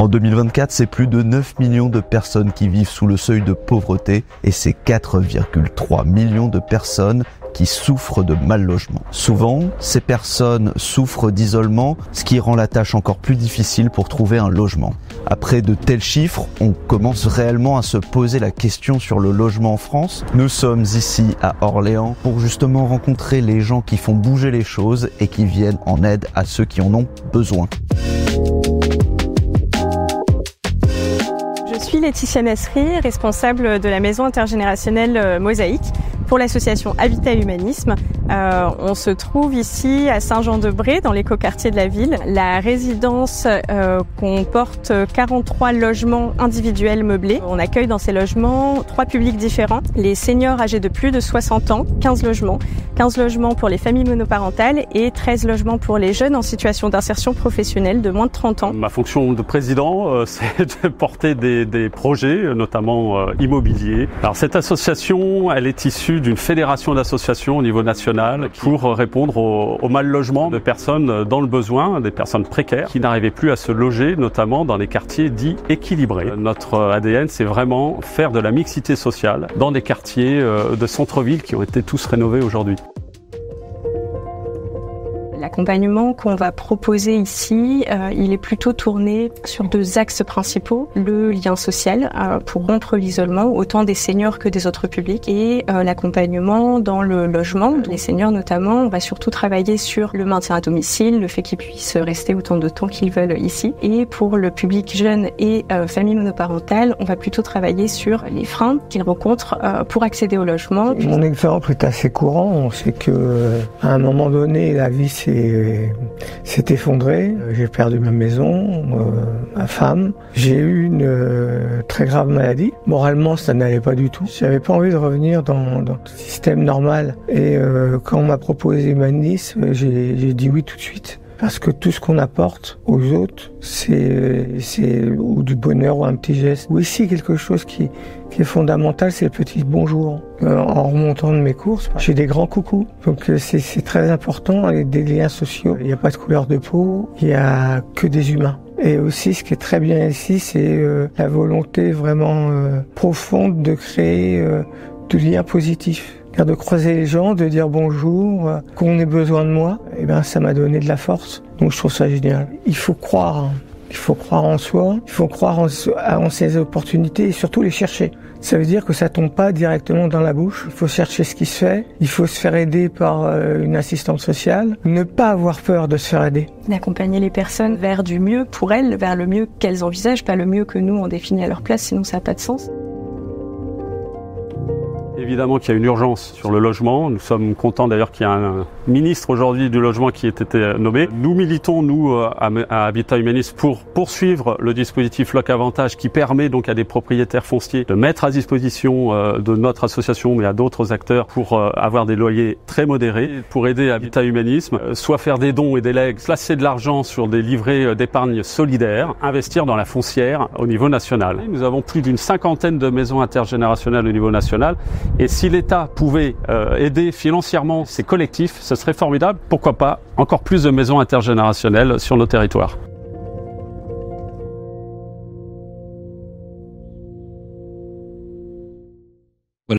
En 2024, c'est plus de 9 millions de personnes qui vivent sous le seuil de pauvreté et c'est 4,3 millions de personnes qui souffrent de mal logement. Souvent, ces personnes souffrent d'isolement, ce qui rend la tâche encore plus difficile pour trouver un logement. Après de tels chiffres, on commence réellement à se poser la question sur le logement en France. Nous sommes ici à Orléans pour justement rencontrer les gens qui font bouger les choses et qui viennent en aide à ceux qui en ont besoin. Je suis Laetitia Nasri, responsable de la maison intergénérationnelle Mosaïque pour l'association Habitat Humanisme. On se trouve ici à Saint-Jean-de-Bray, dans l'écoquartier de la ville. La résidence comporte 43 logements individuels meublés. On accueille dans ces logements 3 publics différents. Les seniors âgés de plus de 60 ans, 15 logements. 15 logements pour les familles monoparentales et 13 logements pour les jeunes en situation d'insertion professionnelle de moins de 30 ans. Ma fonction de président, c'est de porter des projets, notamment immobiliers. Alors cette association, elle est issue d'une fédération d'associations au niveau national pour répondre au mal logement de personnes dans le besoin, des personnes précaires qui n'arrivaient plus à se loger, notamment dans les quartiers dits équilibrés. Notre ADN, c'est vraiment faire de la mixité sociale dans des quartiers de centre-ville qui ont été tous rénovés aujourd'hui. L'accompagnement qu'on va proposer ici, il est plutôt tourné sur 2 axes principaux. Le lien social pour rompre l'isolement, autant des seniors que des autres publics, et l'accompagnement dans le logement. Les seniors notamment, on va surtout travailler sur le maintien à domicile, le fait qu'ils puissent rester autant de temps qu'ils veulent ici. Et pour le public jeune et famille monoparentale, on va plutôt travailler sur les freins qu'ils rencontrent pour accéder au logement. Mon exemple est assez courant, c'est que à un moment donné, la vie s'est effondrée. J'ai perdu ma maison, ma femme. J'ai eu une très grave maladie. Moralement, ça n'allait pas du tout. J'avais pas envie de revenir dans le système normal. Et quand on m'a proposé Humanisme, j'ai dit oui tout de suite. Parce que tout ce qu'on apporte aux autres, c'est ou du bonheur ou un petit geste. Ou ici, quelque chose qui est fondamental, c'est le petit bonjour. En remontant de mes courses, j'ai des grands coucous. Donc c'est très important, des liens sociaux. Il n'y a pas de couleur de peau, il n'y a que des humains. Et aussi, ce qui est très bien ici, c'est la volonté vraiment profonde de créer du lien positif. De croiser les gens, de dire bonjour, qu'on ait besoin de moi, et ben ça m'a donné de la force. Donc je trouve ça génial. Il faut croire en soi, il faut croire en ses opportunités et surtout les chercher. Ça veut dire que ça tombe pas directement dans la bouche. Il faut chercher ce qui se fait, il faut se faire aider par une assistante sociale, ne pas avoir peur de se faire aider. D'accompagner les personnes vers du mieux pour elles, vers le mieux qu'elles envisagent, pas le mieux que nous on définit à leur place, sinon ça n'a pas de sens. Évidemment qu'il y a une urgence sur le logement. Nous sommes contents d'ailleurs qu'il y ait un ministre aujourd'hui du logement qui ait été nommé. Nous militons, nous, à Habitat Humanisme, pour poursuivre le dispositif Locavantage qui permet donc à des propriétaires fonciers de mettre à disposition de notre association, mais à d'autres acteurs, pour avoir des loyers très modérés. Pour aider Habitat Humanisme, soit faire des dons et des legs, placer de l'argent sur des livrets d'épargne solidaire, investir dans la foncière au niveau national. Nous avons plus d'une 50aine de maisons intergénérationnelles au niveau national. Et si l'État pouvait aider financièrement ces collectifs, ce serait formidable. Pourquoi pas encore plus de maisons intergénérationnelles sur nos territoires.